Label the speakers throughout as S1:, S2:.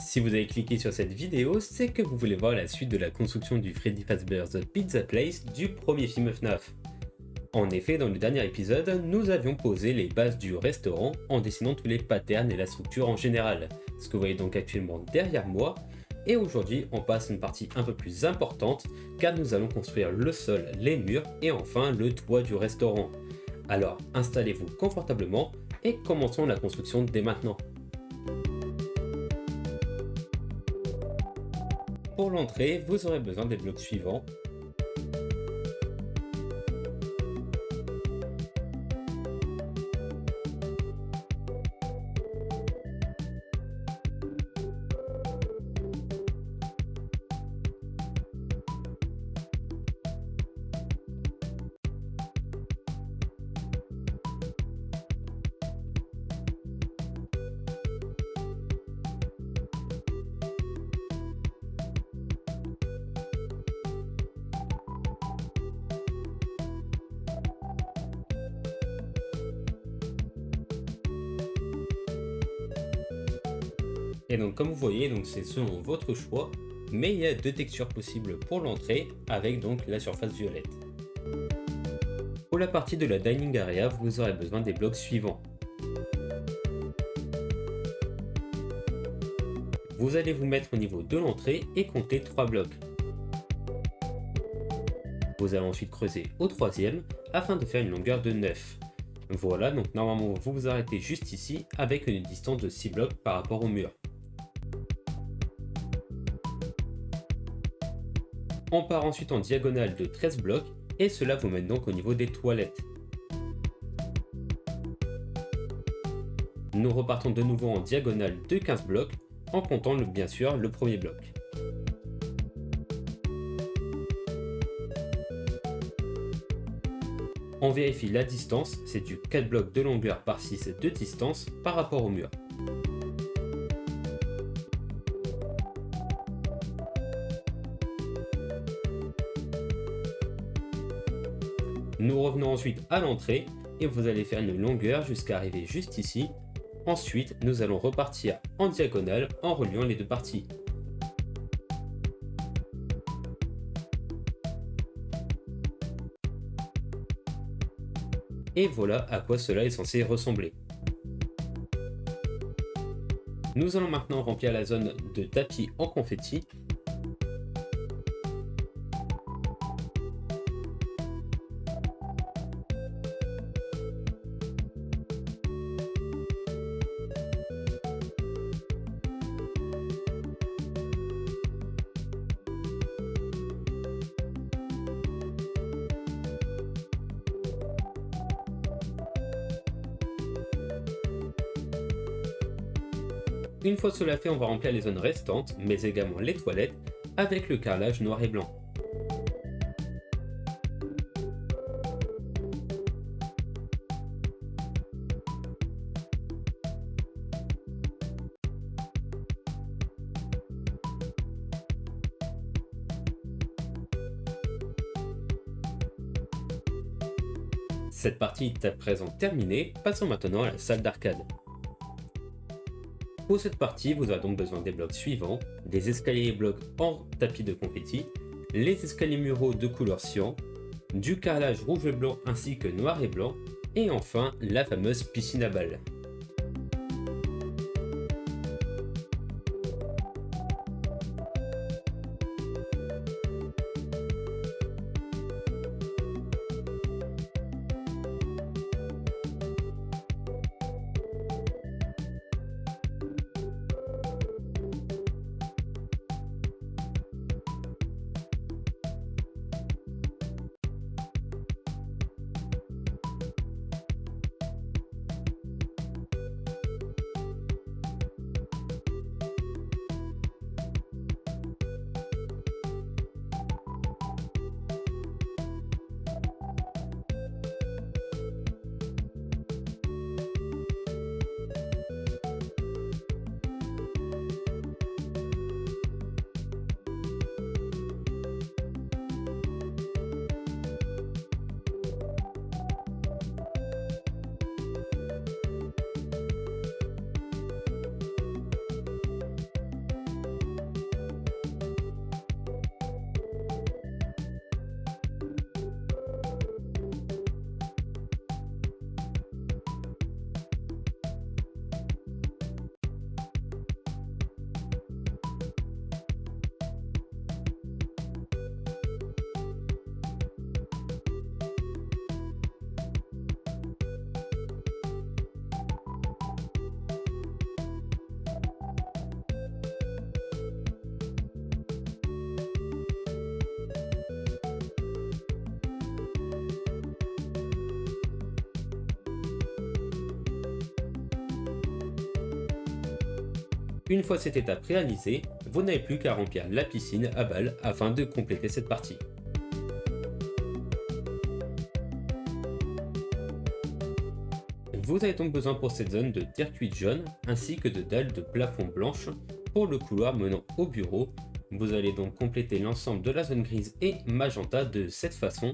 S1: Si vous avez cliqué sur cette vidéo, c'est que vous voulez voir la suite de la construction du Freddy Fazbear's Pizza Place du premier film FNAF. En effet, dans le dernier épisode, nous avions posé les bases du restaurant en dessinant tous les patterns et la structure en général, ce que vous voyez donc actuellement derrière moi, et aujourd'hui on passe à une partie un peu plus importante car nous allons construire le sol, les murs et enfin le toit du restaurant. Alors installez-vous confortablement et commençons la construction dès maintenant. Pour l'entrée, vous aurez besoin des blocs suivants. Et donc comme vous voyez, donc c'est selon votre choix, mais il y a deux textures possibles pour l'entrée avec donc la surface violette. Pour la partie de la dining area, vous aurez besoin des blocs suivants. Vous allez vous mettre au niveau de l'entrée et compter 3 blocs. Vous allez ensuite creuser au troisième afin de faire une longueur de 9. Voilà, donc normalement vous vous arrêtez juste ici avec une distance de 6 blocs par rapport au mur. On part ensuite en diagonale de 13 blocs et cela vous mène donc au niveau des toilettes. Nous repartons de nouveau en diagonale de 15 blocs en comptant bien sûr le premier bloc. On vérifie la distance, c'est du 4 blocs de longueur par 6 de distance par rapport au mur. Nous revenons ensuite à l'entrée et vous allez faire une longueur jusqu'à arriver juste ici. Ensuite, nous allons repartir en diagonale en reliant les deux parties. Et voilà à quoi cela est censé ressembler. Nous allons maintenant remplir la zone de tapis en confetti. Une fois cela fait, on va remplir les zones restantes, mais également les toilettes, avec le carrelage noir et blanc. Cette partie est à présent terminée, passons maintenant à la salle d'arcade. Pour cette partie, vous aurez donc besoin des blocs suivants, des escaliers et blocs en tapis de confetti, les escaliers muraux de couleur cyan, du carrelage rouge et blanc ainsi que noir et blanc, et enfin la fameuse piscine à balles. Une fois cette étape réalisée, vous n'avez plus qu'à remplir la piscine à balles afin de compléter cette partie. Vous avez donc besoin pour cette zone de terre cuite jaune ainsi que de dalles de plafond blanches pour le couloir menant au bureau. Vous allez donc compléter l'ensemble de la zone grise et magenta de cette façon.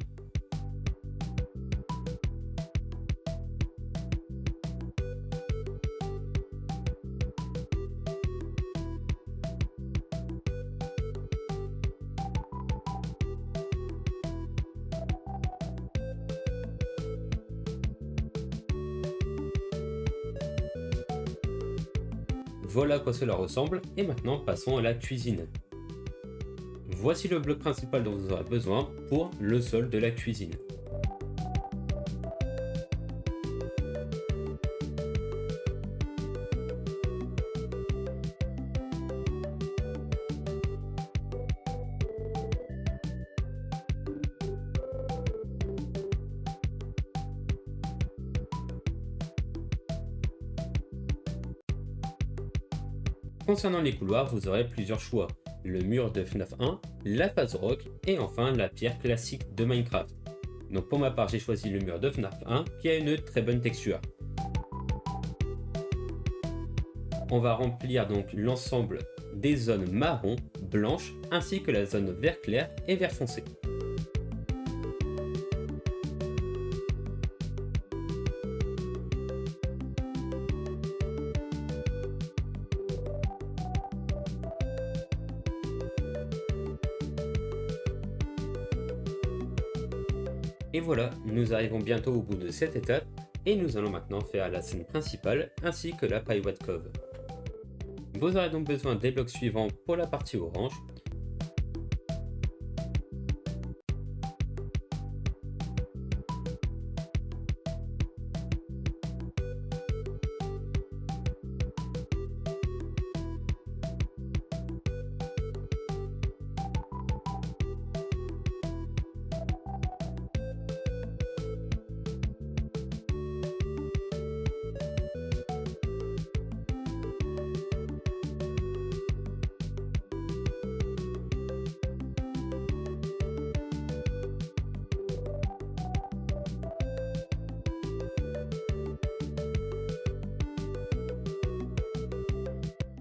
S1: Voilà à quoi cela ressemble, et maintenant passons à la cuisine. Voici le bloc principal dont vous aurez besoin pour le sol de la cuisine. Concernant les couloirs, vous aurez plusieurs choix. Le mur de FNAF 1, la phase rock et enfin la pierre classique de Minecraft. Donc pour ma part, j'ai choisi le mur de FNAF 1 qui a une très bonne texture. On va remplir donc l'ensemble des zones marron, blanches ainsi que la zone vert clair et vert foncé. Et voilà, nous arrivons bientôt au bout de cette étape et nous allons maintenant faire la scène principale ainsi que la Pirate Cove. Vous aurez donc besoin des blocs suivants pour la partie orange.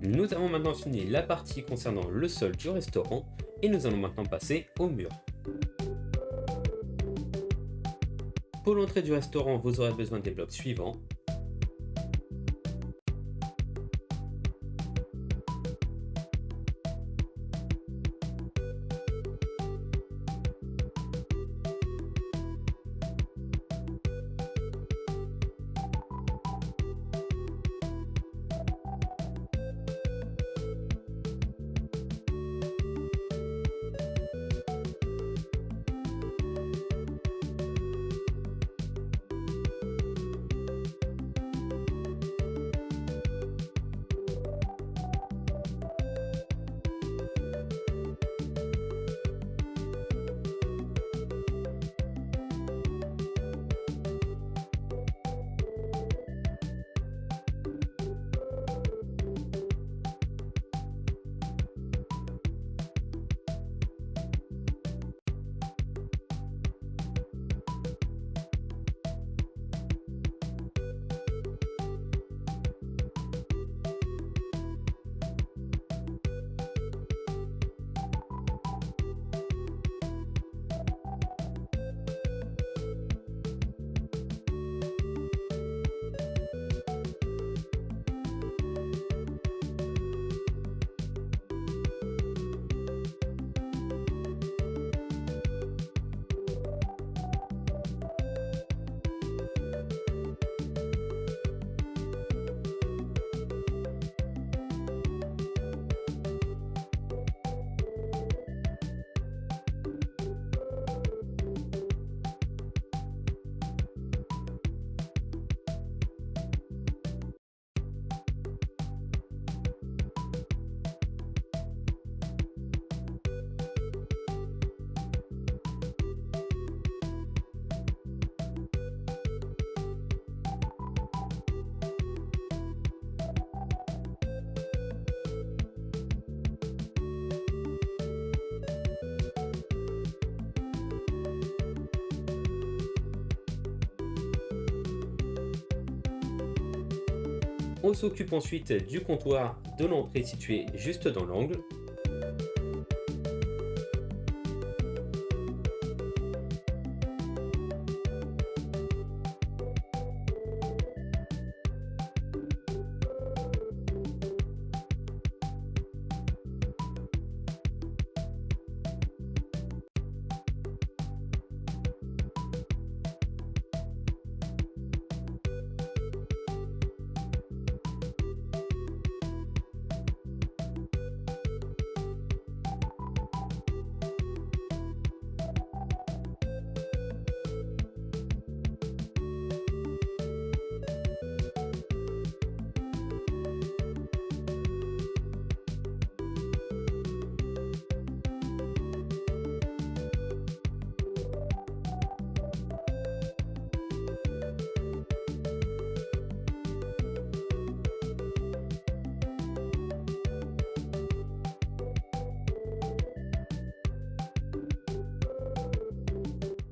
S1: Nous avons maintenant fini la partie concernant le sol du restaurant et nous allons maintenant passer au mur. Pour l'entrée du restaurant, vous aurez besoin des blocs suivants. On s'occupe ensuite du comptoir de l'entrée situé juste dans l'angle.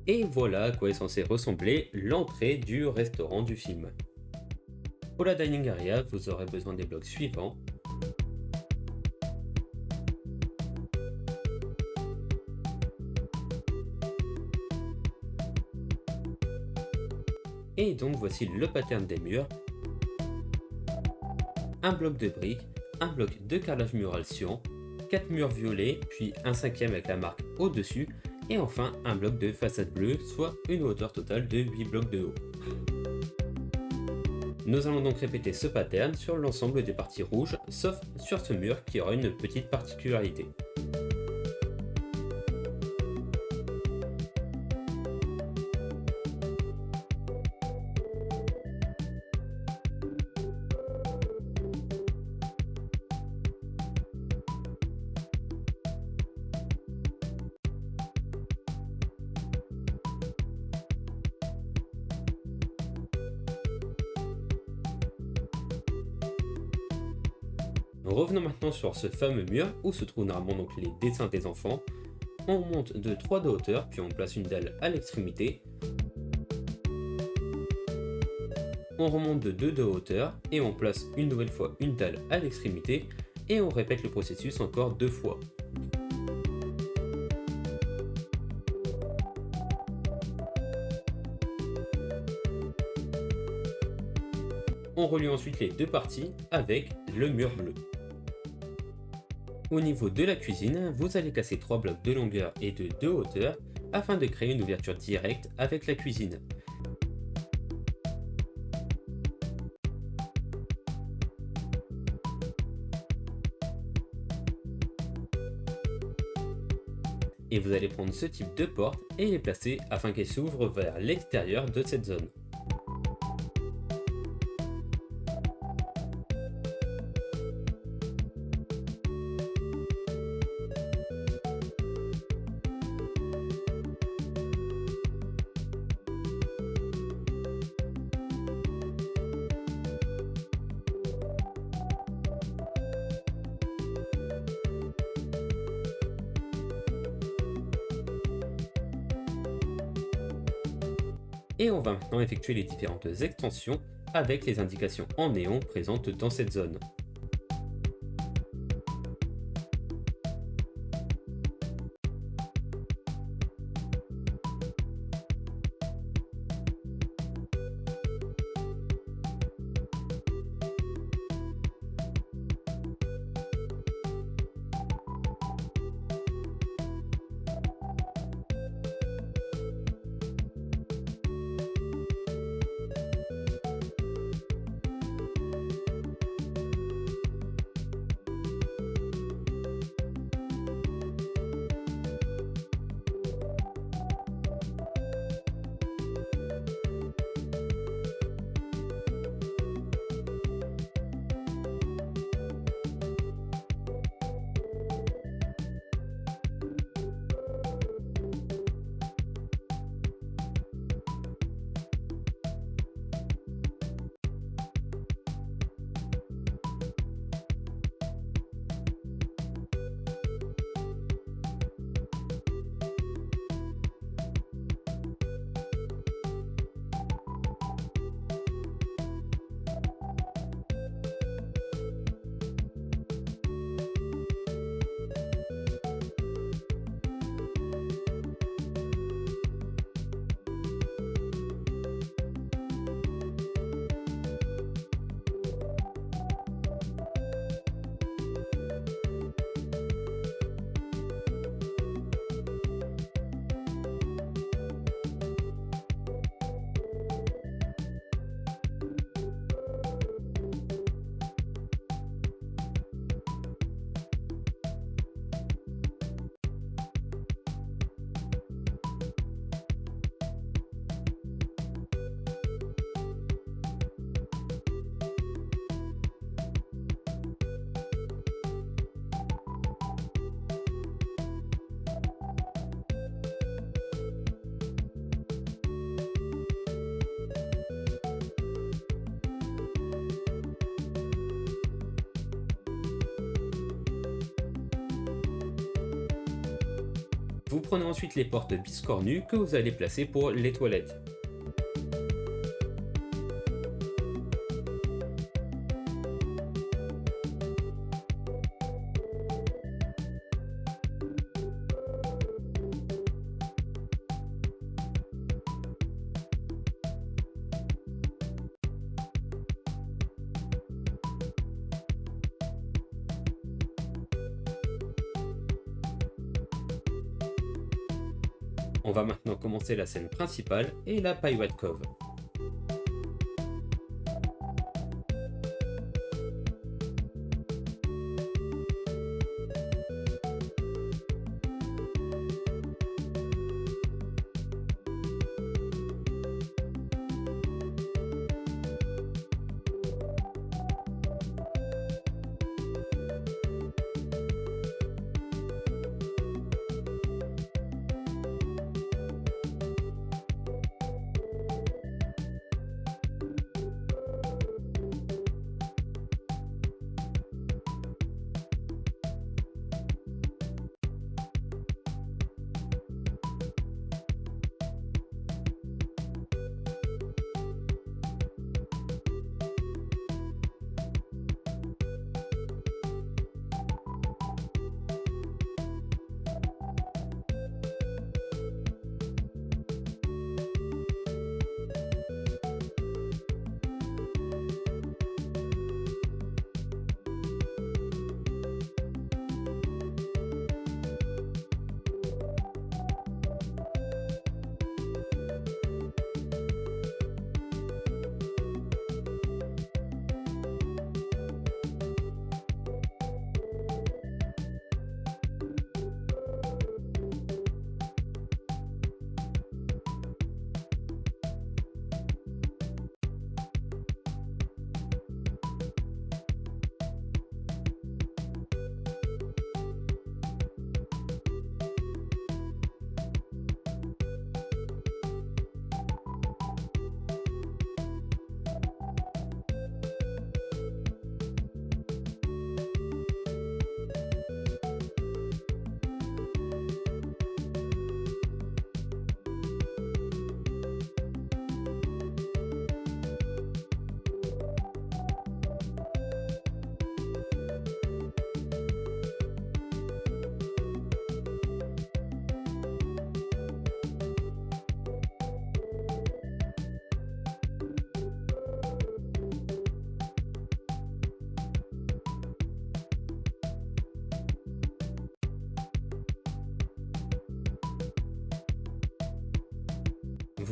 S1: Et voilà à quoi est censé ressembler l'entrée du restaurant du film. Pour la dining area, vous aurez besoin des blocs suivants. Et donc voici le pattern des murs. Un bloc de briques, un bloc de carrelage mural cyan, 4 murs violets, puis un cinquième avec la marque au-dessus, et enfin un bloc de façade bleue, soit une hauteur totale de 8 blocs de haut. Nous allons donc répéter ce pattern sur l'ensemble des parties rouges, sauf sur ce mur qui aura une petite particularité. Revenons maintenant sur ce fameux mur où se trouvent normalement donc les dessins des enfants. On monte de 3 de hauteur, puis on place une dalle à l'extrémité. On remonte de 2 de hauteur et on place une nouvelle fois une dalle à l'extrémité et on répète le processus encore 2 fois. On relie ensuite les deux parties avec le mur bleu. Au niveau de la cuisine, vous allez casser 3 blocs de longueur et de 2 hauteur afin de créer une ouverture directe avec la cuisine. Et vous allez prendre ce type de porte et les placer afin qu'elles s'ouvrent vers l'extérieur de cette zone. Et on va maintenant effectuer les différentes extensions avec les indications en néon présentes dans cette zone. Vous prenez ensuite les portes biscornues que vous allez placer pour les toilettes. On va maintenant commencer la scène principale et la Pirate Cove.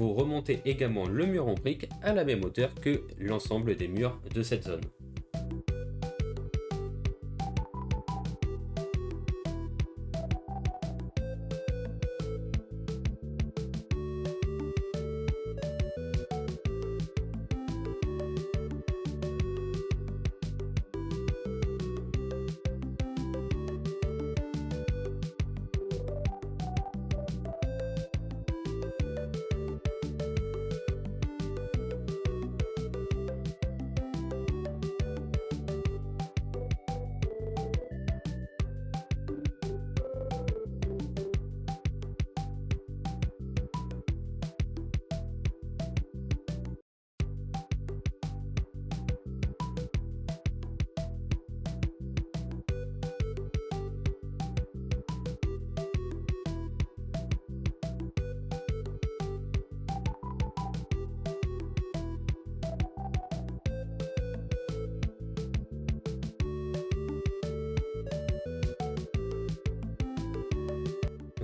S1: Vous remontez également le mur en briques à la même hauteur que l'ensemble des murs de cette zone.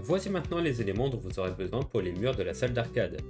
S1: Voici maintenant les éléments dont vous aurez besoin pour les murs de la salle d'arcade.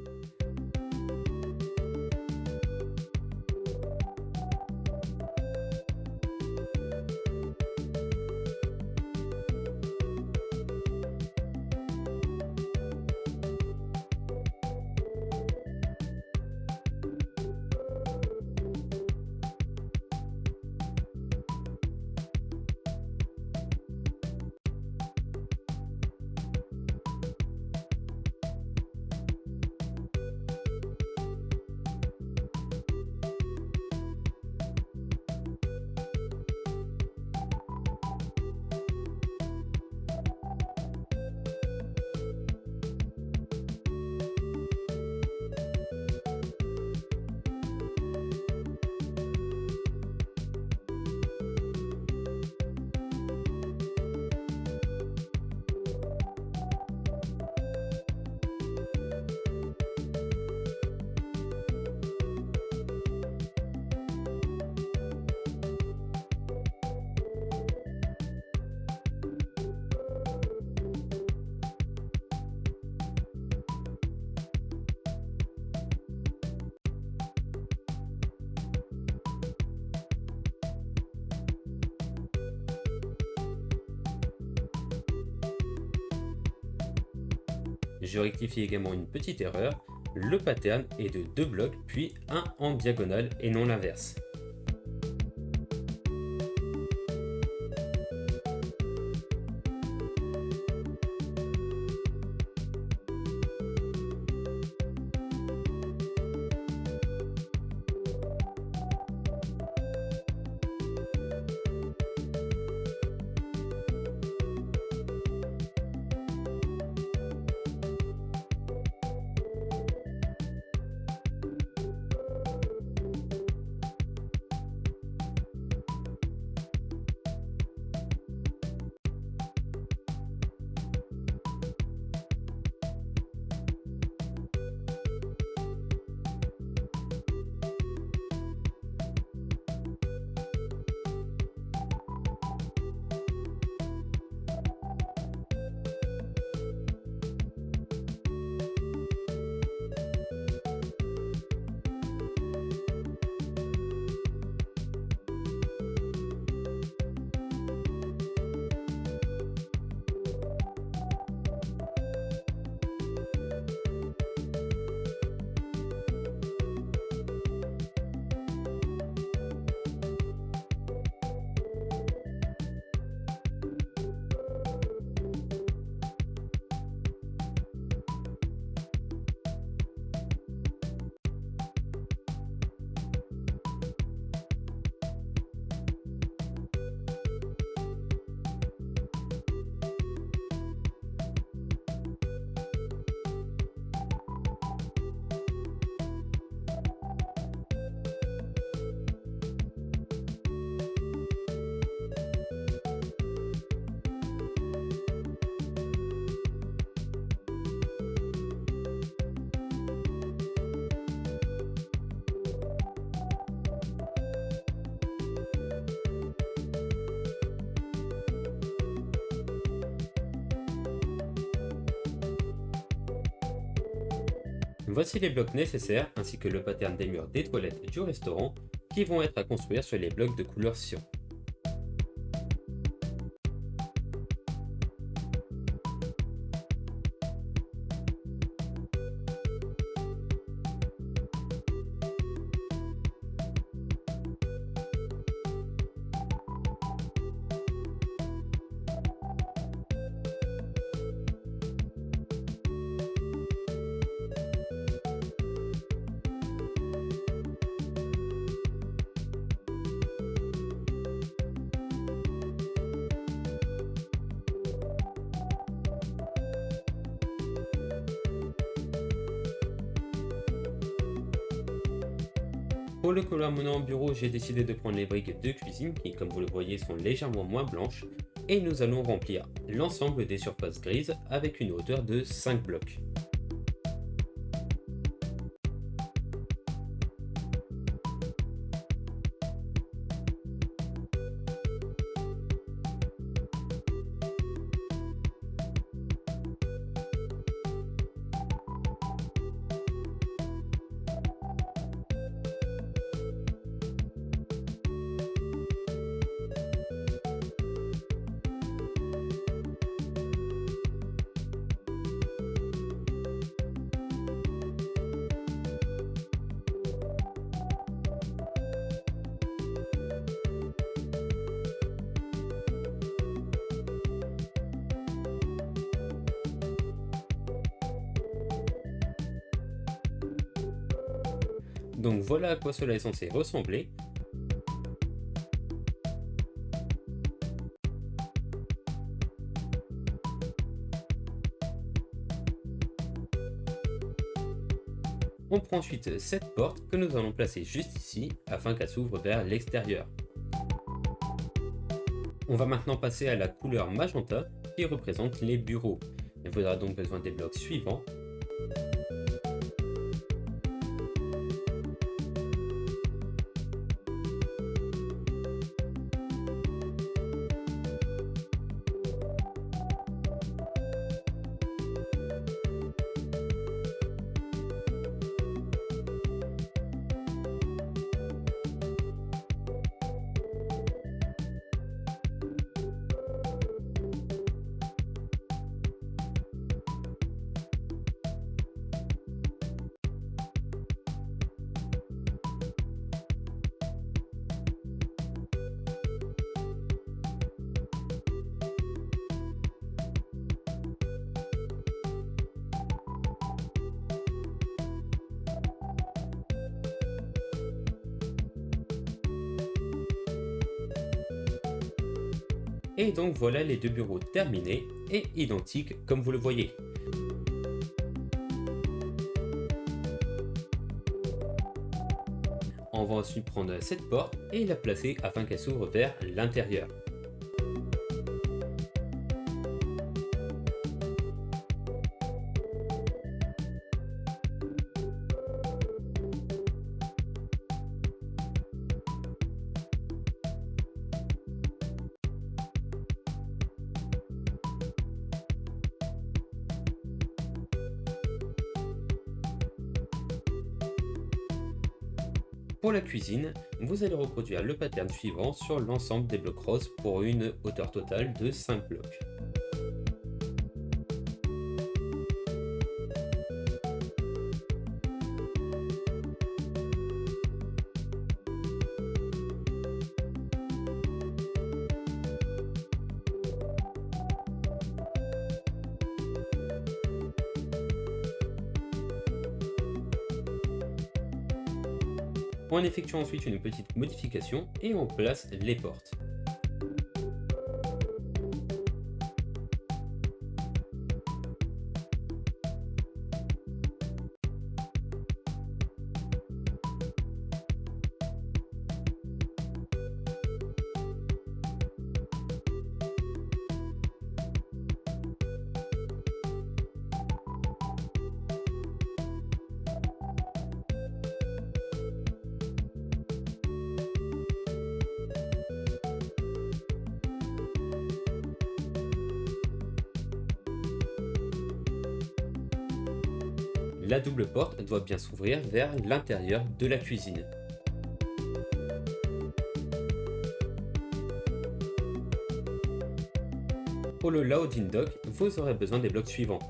S1: Je rectifie également une petite erreur, le pattern est de 2 blocs puis un en diagonale et non l'inverse. Voici les blocs nécessaires ainsi que le pattern des murs des toilettes du restaurant qui vont être à construire sur les blocs de couleur cyan. Pour le couloir mono en bureau, j'ai décidé de prendre les briques de cuisine qui, comme vous le voyez, sont légèrement moins blanches et nous allons remplir l'ensemble des surfaces grises avec une hauteur de 5 blocs. Donc voilà à quoi cela est censé ressembler. On prend ensuite cette porte que nous allons placer juste ici afin qu'elle s'ouvre vers l'extérieur. On va maintenant passer à la couleur magenta qui représente les bureaux. Il faudra donc besoin des blocs suivants. Et donc voilà les deux bureaux terminés et identiques comme vous le voyez. On va ensuite prendre cette porte et la placer afin qu'elle s'ouvre vers l'intérieur. Pour la cuisine, vous allez reproduire le pattern suivant sur l'ensemble des blocs roses pour une hauteur totale de 5 blocs. On effectue ensuite une petite modification et on place les portes. La double porte doit bien s'ouvrir vers l'intérieur de la cuisine. Pour le loading dock, vous aurez besoin des blocs suivants.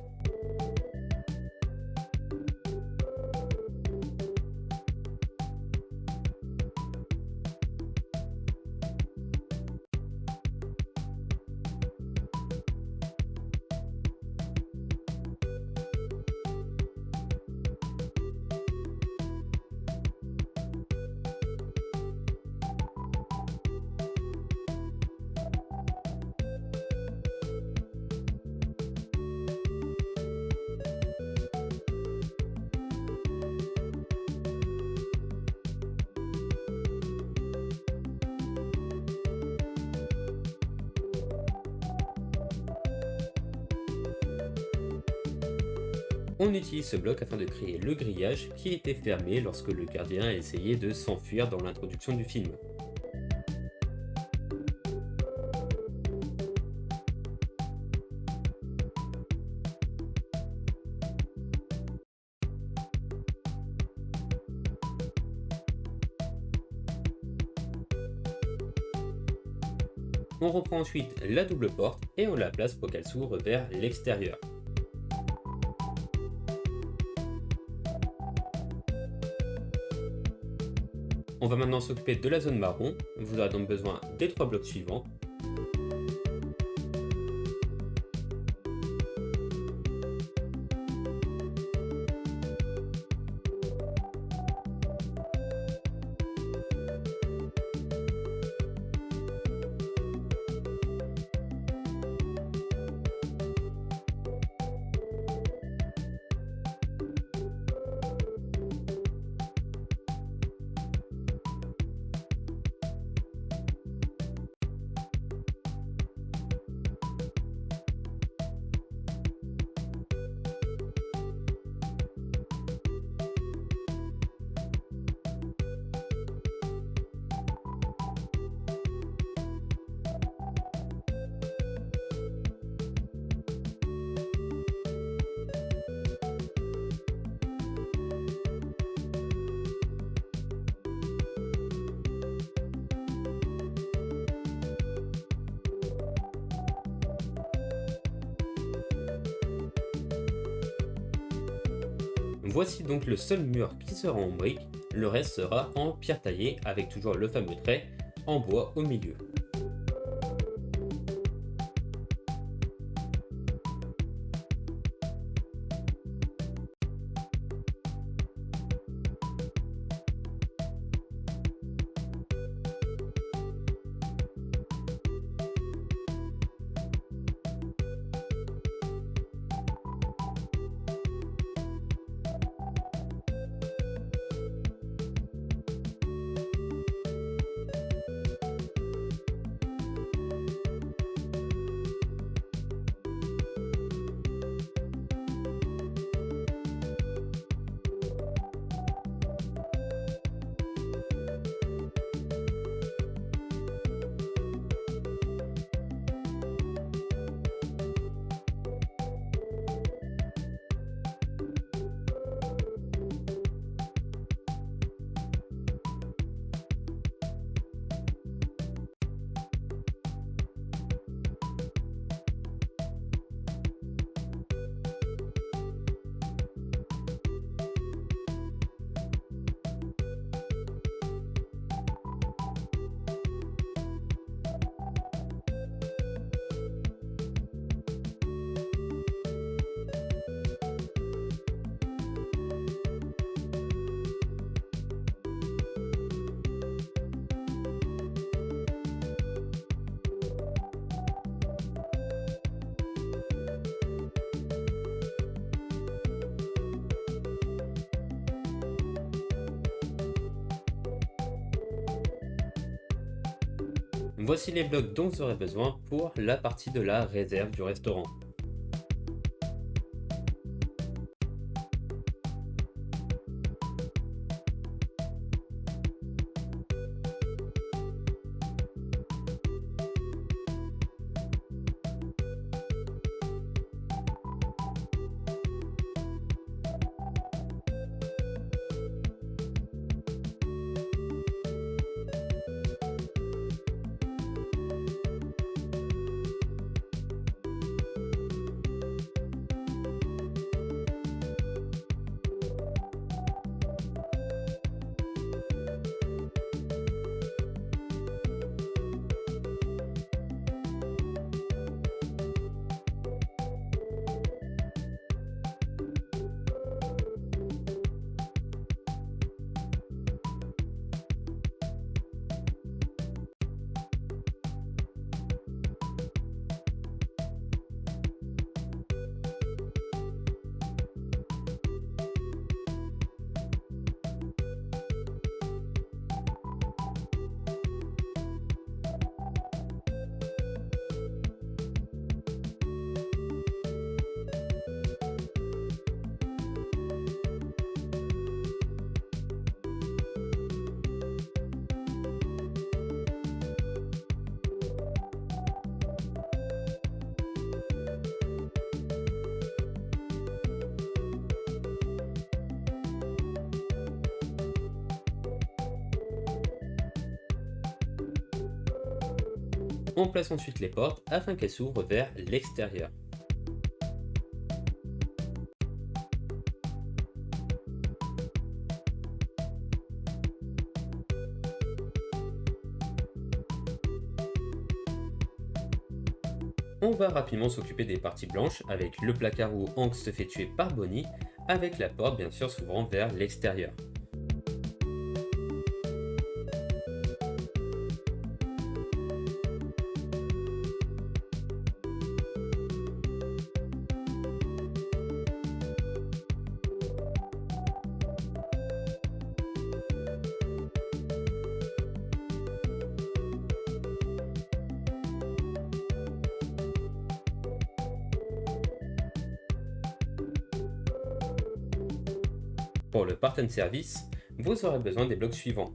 S1: On utilise ce bloc afin de créer le grillage qui était fermé lorsque le gardien a essayé de s'enfuir dans l'introduction du film. On reprend ensuite la double porte et on la place pour qu'elle s'ouvre vers l'extérieur. On va maintenant s'occuper de la zone marron. Vous aurez donc besoin des 3 blocs suivants. Voici donc le seul mur qui sera en briques, le reste sera en pierre taillée avec toujours le fameux trait en bois au milieu. Voici les blocs dont vous aurez besoin pour la partie de la réserve du restaurant. On place ensuite les portes afin qu'elles s'ouvrent vers l'extérieur. On va rapidement s'occuper des parties blanches avec le placard où Hank se fait tuer par Bonnie, avec la porte bien sûr s'ouvrant vers l'extérieur. Pour le part and service, vous aurez besoin des blocs suivants.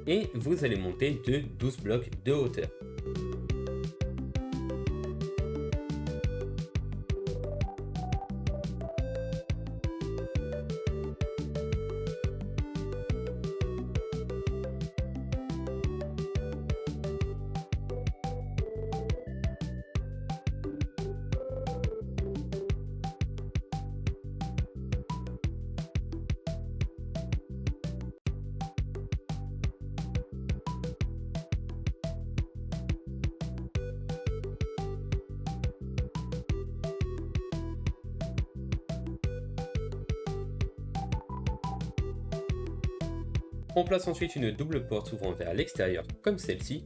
S1: Et vous allez monter de 12 blocs de hauteur. On place ensuite une double porte s'ouvrant vers l'extérieur comme celle-ci.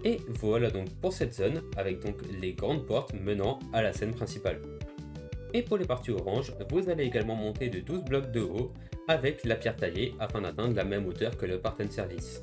S1: Et voilà donc pour cette zone, avec donc les grandes portes menant à la scène principale. Et pour les parties orange, vous allez également monter de 12 blocs de haut avec la pierre taillée afin d'atteindre la même hauteur que le Parten Service.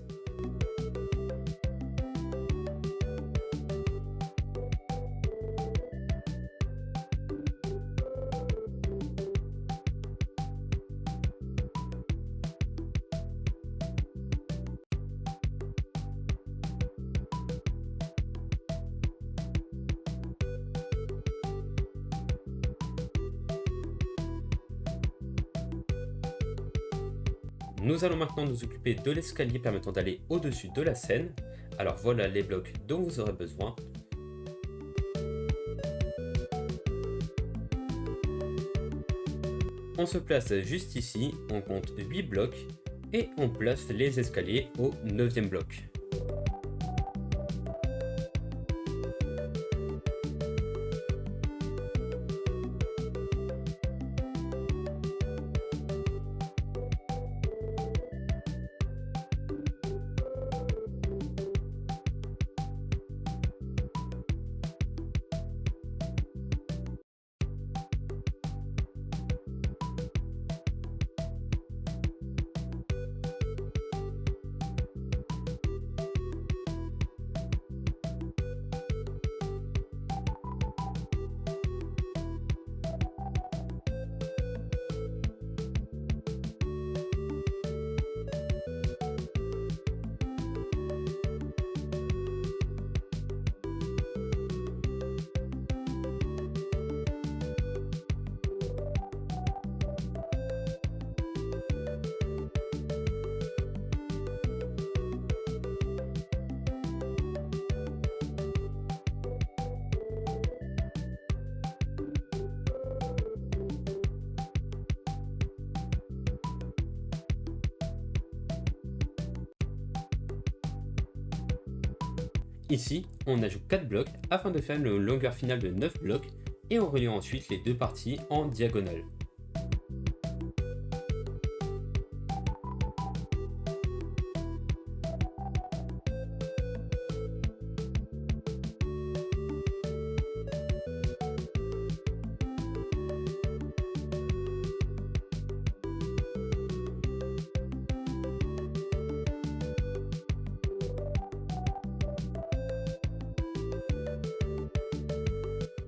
S1: Nous allons maintenant nous occuper de l'escalier permettant d'aller au-dessus de la scène. Alors voilà les blocs dont vous aurez besoin. On se place juste ici, on compte 8 blocs et on place les escaliers au 9e bloc. Ici, on ajoute 4 blocs afin de faire une longueur finale de 9 blocs et on relie ensuite les deux parties en diagonale.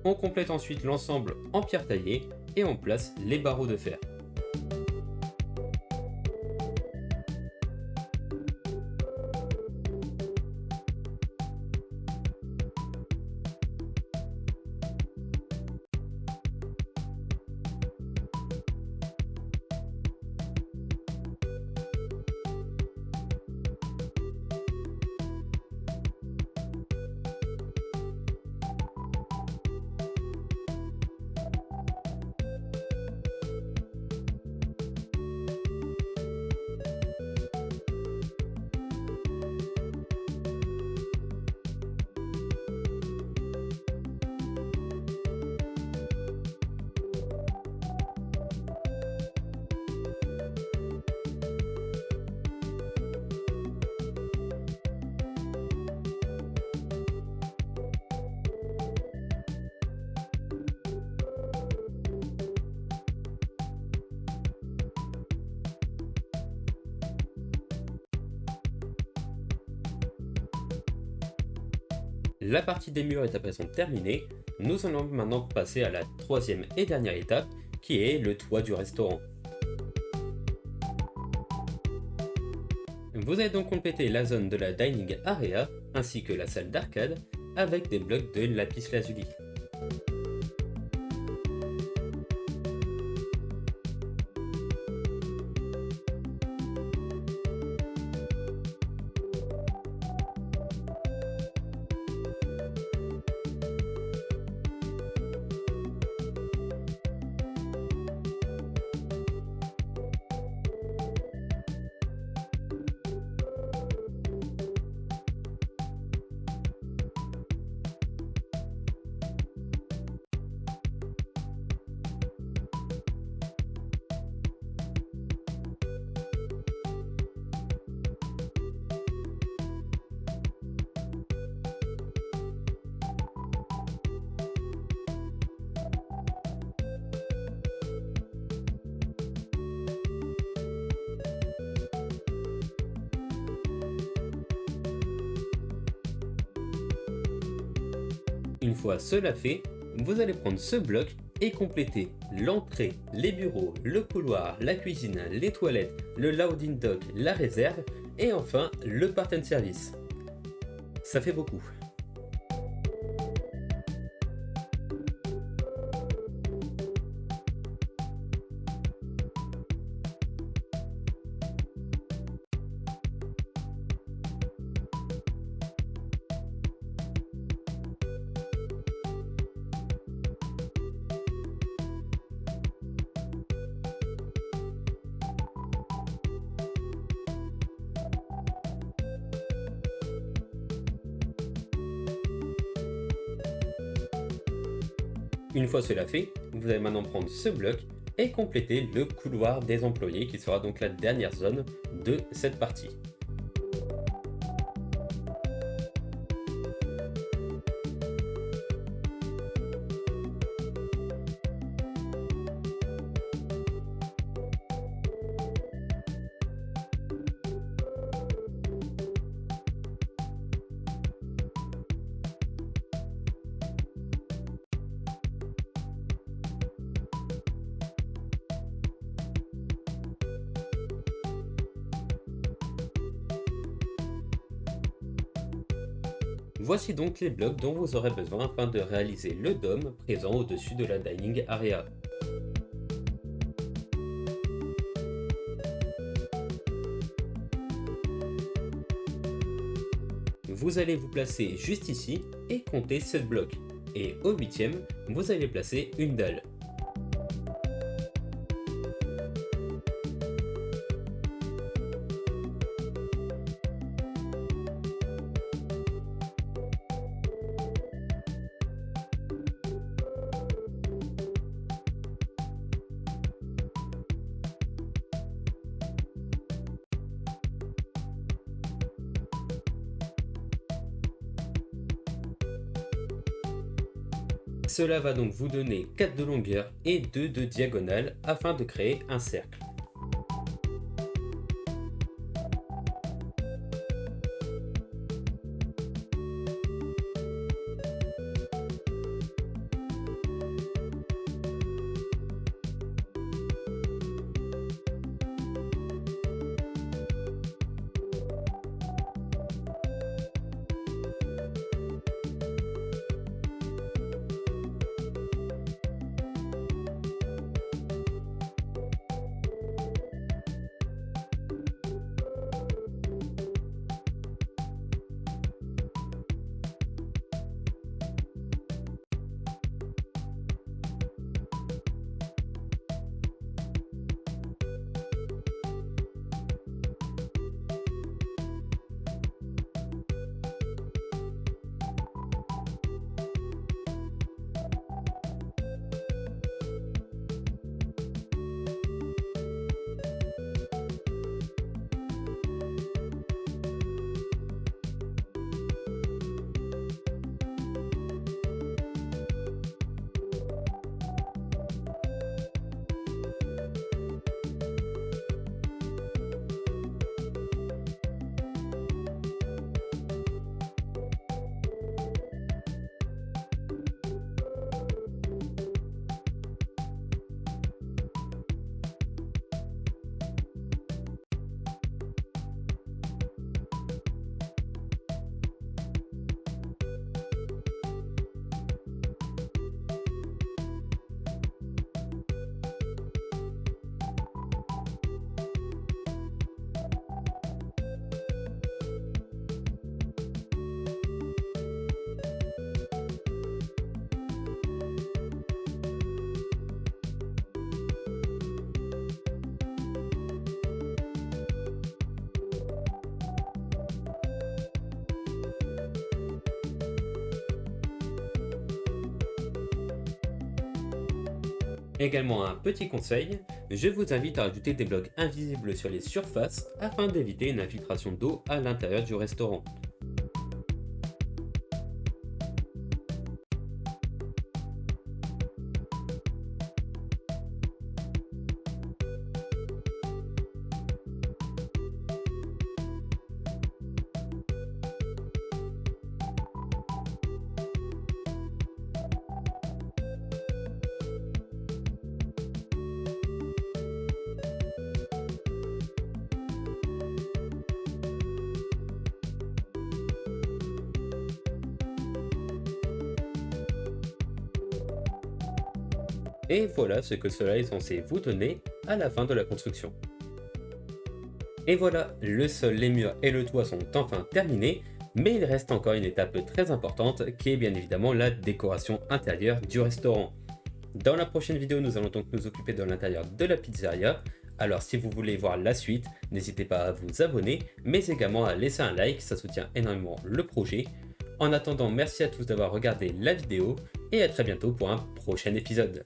S1: On complète ensuite l'ensemble en pierre taillée et on place les barreaux de fer. La partie des murs est à présent terminée, nous allons maintenant passer à la troisième et dernière étape qui est le toit du restaurant. Vous allez donc compléter la zone de la dining area ainsi que la salle d'arcade avec des blocs de lapis lazuli. fois cela fait, vous allez prendre ce bloc et compléter l'entrée, les bureaux, le couloir, la cuisine, les toilettes, le loading dock, la réserve et enfin le part and service. Ça fait beaucoup. Une fois cela fait, vous allez maintenant prendre ce bloc et compléter le couloir des employés qui sera donc la dernière zone de cette partie. Voici donc les blocs dont vous aurez besoin afin de réaliser le dôme présent au-dessus de la dining area. Vous allez vous placer juste ici et compter 7 blocs. Et au 8e, vous allez placer une dalle. Cela va donc vous donner 4 de longueur et 2 de diagonale afin de créer un cercle. Également un petit conseil, je vous invite à ajouter des blocs invisibles sur les surfaces afin d'éviter une infiltration d'eau à l'intérieur du restaurant. Et voilà ce que cela est censé vous donner à la fin de la construction. Et voilà, le sol, les murs et le toit sont enfin terminés, mais il reste encore une étape très importante qui est bien évidemment la décoration intérieure du restaurant. Dans la prochaine vidéo, nous allons donc nous occuper de l'intérieur de la pizzeria. Alors si vous voulez voir la suite, n'hésitez pas à vous abonner, mais également à laisser un like, ça soutient énormément le projet. En attendant, merci à tous d'avoir regardé la vidéo et à très bientôt pour un prochain épisode.